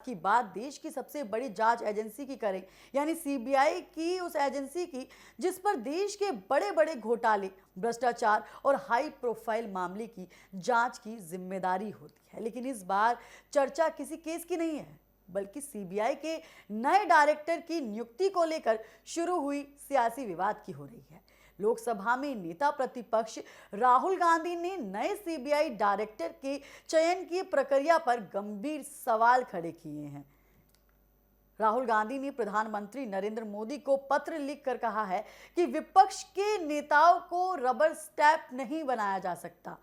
की बात देश की सबसे बड़ी जांच एजेंसी की करें, यानी सीबीआई की, उस एजेंसी की जिस पर देश के बड़े बड़े घोटाले, भ्रष्टाचार और हाई प्रोफाइल मामले की जांच की जिम्मेदारी होती है। लेकिन इस बार चर्चा किसी केस की नहीं है, बल्कि सीबीआई के नए डायरेक्टर की नियुक्ति को लेकर शुरू हुई सियासी विवाद की हो रही है। लोकसभा में नेता प्रतिपक्ष राहुल गांधी ने नए सीबीआई डायरेक्टर के चयन की प्रक्रिया पर गंभीर सवाल खड़े किए हैं। राहुल गांधी ने प्रधानमंत्री नरेंद्र मोदी को पत्र लिखकर कहा है कि विपक्ष के नेताओं को रबर स्टैंप नहीं बनाया जा सकता।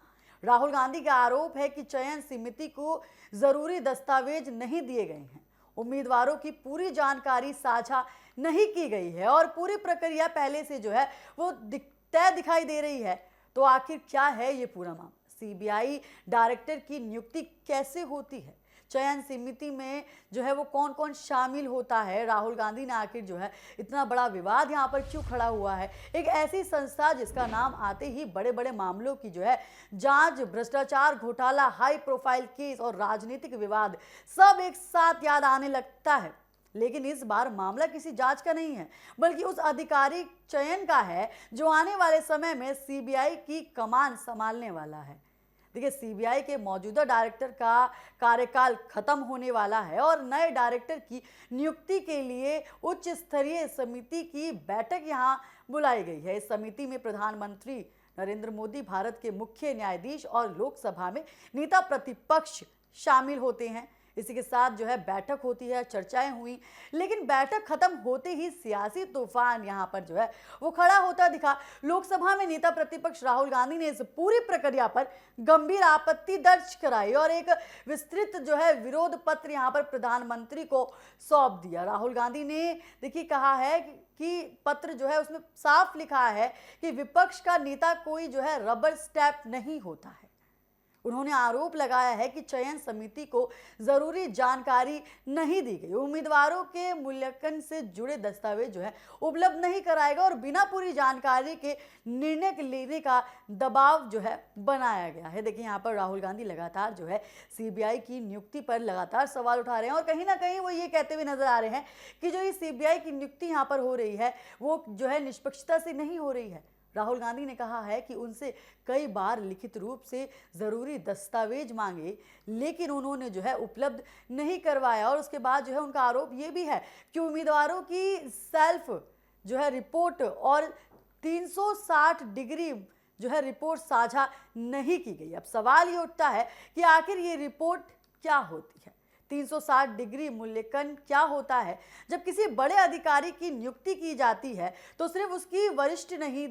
राहुल गांधी का आरोप है कि चयन समिति को जरूरी दस्तावेज नहीं दिए गए हैं, उम्मीदवारों की पूरी जानकारी साझा नहीं की गई है और पूरी प्रक्रिया पहले से जो है वो तय दिखाई दे रही है। तो आखिर क्या है ये पूरा मामला? सीबीआई डायरेक्टर की नियुक्ति कैसे होती है? चयन समिति में जो है वो कौन कौन शामिल होता है? राहुल गांधी ने आखिर जो है इतना बड़ा विवाद यहाँ पर क्यों खड़ा हुआ है? एक ऐसी संस्था जिसका नाम आते ही बड़े बड़े मामलों की जो है जांच, भ्रष्टाचार, घोटाला, हाई प्रोफाइल केस और राजनीतिक विवाद सब एक साथ याद आने लगता है। लेकिन इस बार मामला किसी जांच का नहीं है, बल्कि उस आधिकारिक चयन का है जो आने वाले समय में सीबीआई की कमान संभालने वाला है। देखिए, सीबीआई के मौजूदा डायरेक्टर का कार्यकाल खत्म होने वाला है और नए डायरेक्टर की नियुक्ति के लिए उच्च स्तरीय समिति की बैठक यहां बुलाई गई है। इस समिति में प्रधानमंत्री नरेंद्र मोदी, भारत के मुख्य न्यायाधीश और लोकसभा में नेता प्रतिपक्ष शामिल होते हैं। इसी के साथ जो है बैठक होती है, चर्चाएं हुई, लेकिन बैठक खत्म होते ही सियासी तूफान यहां पर जो है वो खड़ा होता दिखा। लोकसभा में नेता प्रतिपक्ष राहुल गांधी ने इस पूरी प्रक्रिया पर गंभीर आपत्ति दर्ज कराई और एक विस्तृत जो है विरोध पत्र यहां पर प्रधानमंत्री को सौंप दिया। राहुल गांधी ने देखिए कहा है कि पत्र जो है उसमें साफ लिखा है कि विपक्ष का नेता कोई जो है रबर स्टैंप नहीं होता है। उन्होंने आरोप लगाया है कि चयन समिति को जरूरी जानकारी नहीं दी गई, उम्मीदवारों के मूल्यांकन से जुड़े दस्तावेज जो है उपलब्ध नहीं कराएगा और बिना पूरी जानकारी के निर्णय लेने का दबाव जो है बनाया गया है। देखिए, यहाँ पर राहुल गांधी लगातार जो है सीबीआई की नियुक्ति पर लगातार सवाल उठा रहे हैं और कहीं ना कहीं वो ये कहते हुए नजर आ रहे हैं कि जो ये सीबीआई की नियुक्ति यहाँ पर हो रही है वो जो है निष्पक्षता से नहीं हो रही है। राहुल गांधी ने कहा है कि उनसे कई बार लिखित रूप से जरूरी दस्तावेज मांगे, लेकिन उन्होंने जो है उपलब्ध नहीं करवाया। और उसके बाद जो है उनका आरोप ये भी है कि उम्मीदवारों की सेल्फ जो है रिपोर्ट और 360 डिग्री जो है रिपोर्ट साझा नहीं की गई। अब सवाल ये उठता है कि आखिर ये रिपोर्ट क्या होती है? 360 डिग्री मूल्यांकन क्या होता है? जब किसी बड़े अधिकारी की नियुक्ति की जाती है तो सिर्फ उसकी वरिष्ठता नहीं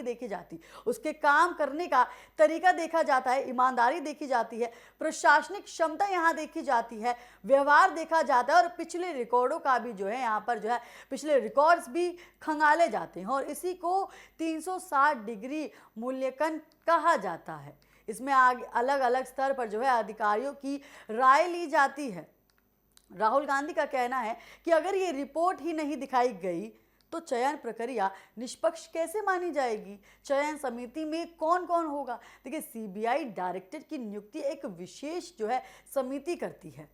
देखी जाती, उसके काम करने का तरीका देखा जाता है, ईमानदारी देखी जाती है, प्रशासनिक क्षमता यहाँ देखी जाती है, व्यवहार देखा जाता है और पिछले रिकॉर्डों का भी जो है यहाँ पर जो है पिछले रिकॉर्ड्स भी खंगाले जाते हैं और इसी को 360 डिग्री मूल्यांकन कहा जाता है। इसमें आगे अलग अलग स्तर पर जो है अधिकारियों की राय ली जाती है। राहुल गांधी का कहना है कि अगर ये रिपोर्ट ही नहीं दिखाई गई तो चयन प्रक्रिया निष्पक्ष कैसे मानी जाएगी? चयन समिति में कौन कौन होगा? देखिए, सीबीआई डायरेक्टर की नियुक्ति एक विशेष जो है समिति करती है।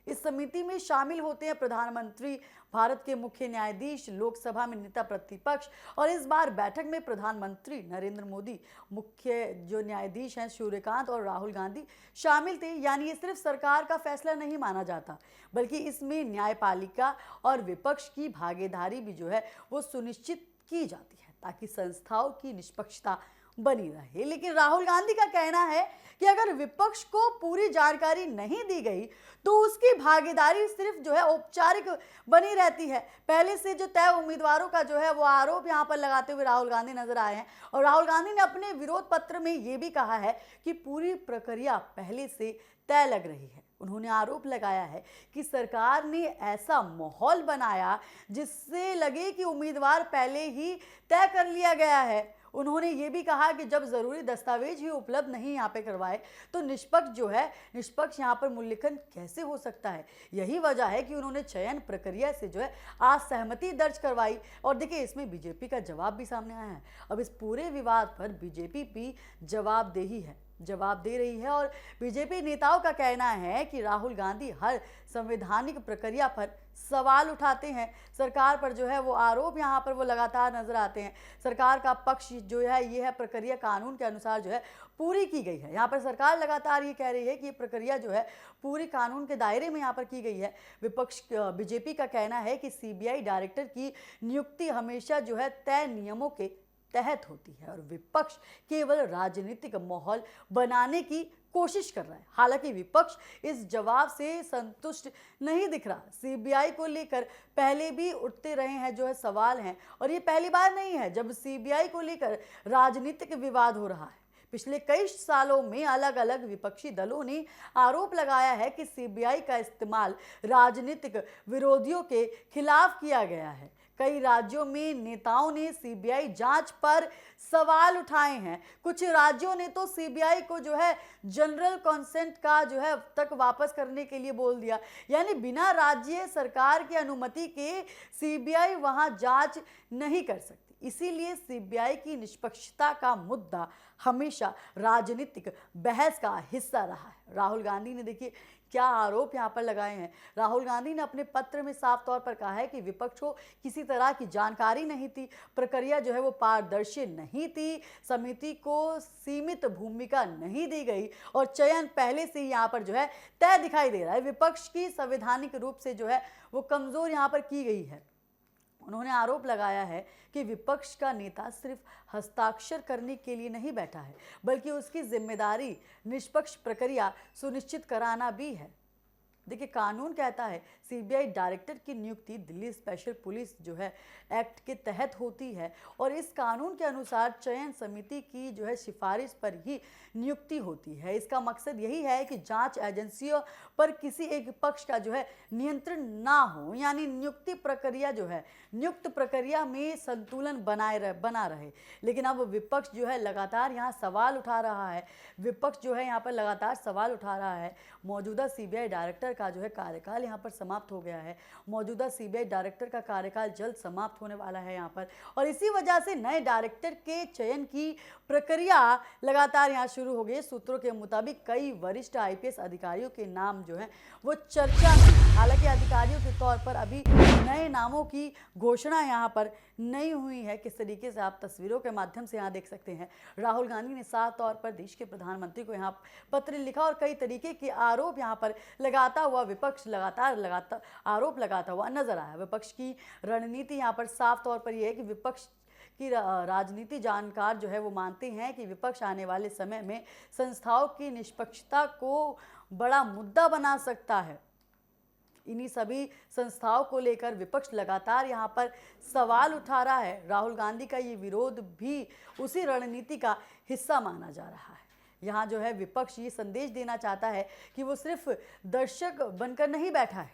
इस समिति में शामिल होते हैं प्रधानमंत्री, भारत के मुख्य न्यायाधीश, लोकसभा में नेता प्रतिपक्ष और इस बार बैठक में प्रधानमंत्री नरेंद्र मोदी, मुख्य जो न्यायाधीश हैं सूर्यकांत और राहुल गांधी शामिल थे। यानी ये सिर्फ सरकार का फैसला नहीं माना जाता, बल्कि इसमें न्यायपालिका और विपक्ष की भागीदारी भी जो है वो सुनिश्चित की जाती है ताकि संस्थाओं की निष्पक्षता बनी रहे। लेकिन राहुल गांधी का कहना है कि अगर विपक्ष को पूरी जानकारी नहीं दी गई तो उसकी भागीदारी सिर्फ जो है औपचारिक बनी रहती है। पहले से जो तय उम्मीदवारों का जो है वो आरोप यहाँ पर लगाते हुए राहुल गांधी नजर आए हैं और राहुल गांधी ने अपने विरोध पत्र में ये भी कहा है कि पूरी प्रक्रिया पहले से तय लग रही है। उन्होंने आरोप लगाया है कि सरकार ने ऐसा माहौल बनाया जिससे लगे कि उम्मीदवार पहले ही तय कर लिया गया है। उन्होंने ये भी कहा कि जब जरूरी दस्तावेज ही उपलब्ध नहीं यहाँ पे करवाए तो निष्पक्ष यहाँ पर मूल्यांकन कैसे हो सकता है? यही वजह है कि उन्होंने चयन प्रक्रिया से जो है असहमति दर्ज करवाई। और देखिए, इसमें बीजेपी का जवाब भी सामने आया है। अब इस पूरे विवाद पर बीजेपी भी जवाबदेही है। जवाब दे रही है। और बीजेपी नेताओं का कहना है कि राहुल गांधी हर संवैधानिक प्रक्रिया पर सवाल उठाते हैं। सरकार पर जो है वो आरोप यहाँ पर वो लगातार नजर आते हैं। सरकार का पक्ष जो है ये है प्रक्रिया कानून के अनुसार जो है पूरी की गई है। यहाँ पर सरकार लगातार ये कह रही है कि ये प्रक्रिया जो है पूरी कानून के दायरे में यहाँ पर की गई है। विपक्ष बीजेपी का कहना है कि सीबीआई डायरेक्टर की नियुक्ति हमेशा जो है तय नियमों के तहत होती है और विपक्ष केवल राजनीतिक माहौल बनाने की कोशिश कर रहा है। हालांकि विपक्ष इस जवाब से संतुष्ट नहीं दिख रहा। सीबीआई को लेकर पहले भी उठते रहे हैं जो है सवाल हैं और ये पहली बार नहीं है जब सीबीआई को लेकर राजनीतिक विवाद हो रहा है। पिछले कई सालों में अलग अलग विपक्षी दलों ने आरोप लगाया है कि सीबीआई का इस्तेमाल राजनीतिक विरोधियों के खिलाफ किया गया है। कई राज्यों में नेताओं ने सीबीआई जांच पर सवाल उठाए हैं। कुछ राज्यों ने तो सीबीआई को जो है जनरल कंसेंट का जो है तक वापस करने के लिए बोल दिया, यानी बिना राज्य सरकार की अनुमति के सीबीआई वहां जांच नहीं कर सकती। इसीलिए सीबीआई की निष्पक्षता का मुद्दा हमेशा राजनीतिक बहस का हिस्सा रहा है। राहुल गांधी ने देखिए क्या आरोप यहाँ पर लगाए हैं। राहुल गांधी ने अपने पत्र में साफ तौर पर कहा है कि विपक्ष को किसी तरह की जानकारी नहीं थी, प्रक्रिया जो है वो पारदर्शी नहीं थी, समिति को सीमित भूमिका नहीं दी गई और चयन पहले से ही यहाँ पर जो है तय दिखाई दे रहा है। विपक्ष की संवैधानिक रूप से जो है वो कमजोर यहाँ पर की गई है। उन्होंने आरोप लगाया है कि विपक्ष का नेता सिर्फ हस्ताक्षर करने के लिए नहीं बैठा है, बल्कि उसकी जिम्मेदारी निष्पक्ष प्रक्रिया सुनिश्चित कराना भी है। देखिए कानून कहता है सीबीआई डायरेक्टर की नियुक्ति दिल्ली स्पेशल पुलिस जो है एक्ट के तहत होती है और इस कानून के अनुसार चयन समिति की जो है सिफारिश पर ही नियुक्ति होती है। इसका मकसद यही है कि जांच एजेंसियों पर किसी एक पक्ष का जो है नियंत्रण ना हो, यानी नियुक्ति प्रक्रिया जो है नियुक्त प्रक्रिया में संतुलन बना रहे। लेकिन अब विपक्ष जो है लगातार यहाँ सवाल उठा रहा है। विपक्ष जो है यहाँ पर लगातार सवाल उठा रहा है। मौजूदा सीबीआई डायरेक्टर का जो है कार्यकाल यहाँ पर समाप्त हो गया है। मौजूदा सीबीआई डायरेक्टर का कार्यकाल जल्द समाप्त होने वाला है यहाँ पर, और इसी वजह से नए डायरेक्टर के चयन की प्रक्रिया लगातार यहाँ शुरू हो गई। सूत्रों के मुताबिक कई वरिष्ठ आईपीएस अधिकारियों के नाम जो है वो चर्चा में, हालांकि अधिकारियों के तौर पर अभी नए नामों की घोषणा यहाँ पर नहीं हुई है। किस तरीके से आप तस्वीरों के माध्यम से यहाँ देख सकते हैं। राहुल गांधी ने साफ तौर पर देश के प्रधानमंत्री को यहाँ पत्र लिखा और कई तरीके के आरोप यहाँ पर लगाता हुआ विपक्ष लगातार आरोप लगाता हुआ नजर आया। विपक्ष की रणनीति यहाँ पर साफ तौर पर यह है कि विपक्ष की राजनीति जानकार जो है वो मानते हैं कि विपक्ष आने वाले समय में संस्थाओं की निष्पक्षता को बड़ा मुद्दा बना सकता है। इन्हीं सभी संस्थाओं को लेकर विपक्ष लगातार यहाँ पर सवाल उठा रहा है। राहुल गांधी का ये विरोध भी उसी रणनीति का हिस्सा माना जा रहा है। यहाँ जो है विपक्ष ये संदेश देना चाहता है कि वो सिर्फ दर्शक बनकर नहीं बैठा है,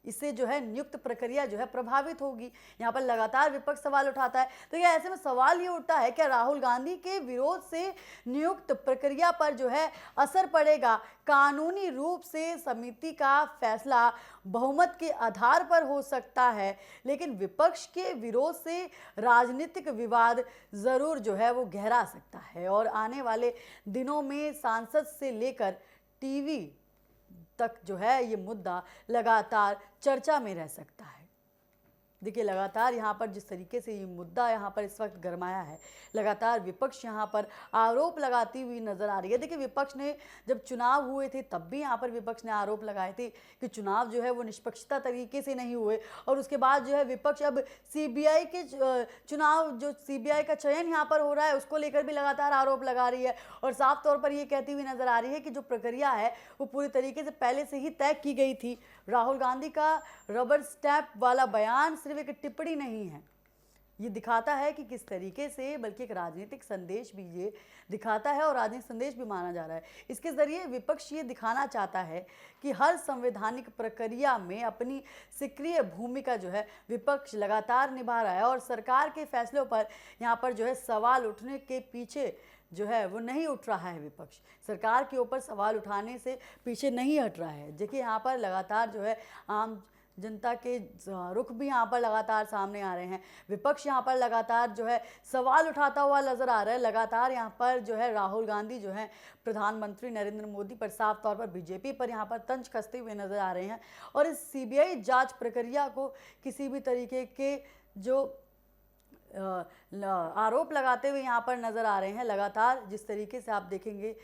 इससे जो है नियुक्त प्रक्रिया जो है प्रभावित होगी। यहाँ पर लगातार विपक्ष सवाल उठाता है। तो ये ऐसे में सवाल ये उठता है कि राहुल गांधी के विरोध से नियुक्त प्रक्रिया पर जो है असर पड़ेगा। कानूनी रूप से समिति का फैसला बहुमत के आधार पर हो सकता है, लेकिन विपक्ष के विरोध से राजनीतिक विवाद जरूर जो है वो गहरा सकता है और आने वाले दिनों में सांसद से लेकर टीवी तक जो है ये मुद्दा लगातार चर्चा में रह सकता है। देखिए लगातार यहाँ पर जिस तरीके से ये मुद्दा यहाँ पर इस वक्त गरमाया है, लगातार विपक्ष यहाँ पर आरोप लगाती हुई नजर आ रही है। देखिए विपक्ष ने जब चुनाव हुए थे तब भी यहाँ पर विपक्ष ने आरोप लगाए थे कि चुनाव जो है वो निष्पक्षता तरीके से नहीं हुए, और उसके बाद जो है विपक्ष अब सीबीआई के चुनाव जो सीबीआई का चयन यहाँ पर हो रहा है उसको लेकर भी लगातार आरोप लगा रही है और साफ तौर पर ये कहती हुई नजर आ रही है कि जो प्रक्रिया है वो पूरी तरीके से पहले से ही तय की गई थी। राहुल गांधी का रबर स्टैंप वाला बयान सिर्फ एक टिप्पणी नहीं है, ये दिखाता है कि किस तरीके से, बल्कि एक राजनीतिक संदेश भी ये दिखाता है और राजनीतिक संदेश भी माना जा रहा है। इसके जरिए विपक्ष ये दिखाना चाहता है कि हर संवैधानिक प्रक्रिया में अपनी सक्रिय भूमिका जो है विपक्ष लगातार निभा रहा है और सरकार के फैसलों पर यहाँ पर जो है सवाल उठने के पीछे जो है वो नहीं उठ रहा है। विपक्ष सरकार के ऊपर सवाल उठाने से पीछे नहीं हट रहा है। देखिए यहाँ पर लगातार जो है आम जनता के रुख भी यहाँ पर लगातार सामने आ रहे हैं। विपक्ष यहाँ पर लगातार जो है सवाल उठाता हुआ नजर आ रहा है। लगातार यहाँ पर जो है राहुल गांधी जो है प्रधानमंत्री नरेंद्र मोदी पर साफ तौर पर बीजेपी पर यहाँ पर तंज कसते हुए नजर आ रहे हैं और इस सीबीआई जांच प्रक्रिया को किसी भी तरीके के जो आरोप लगाते हुए यहाँ पर नजर आ रहे हैं। लगातार जिस तरीके से आप देखेंगे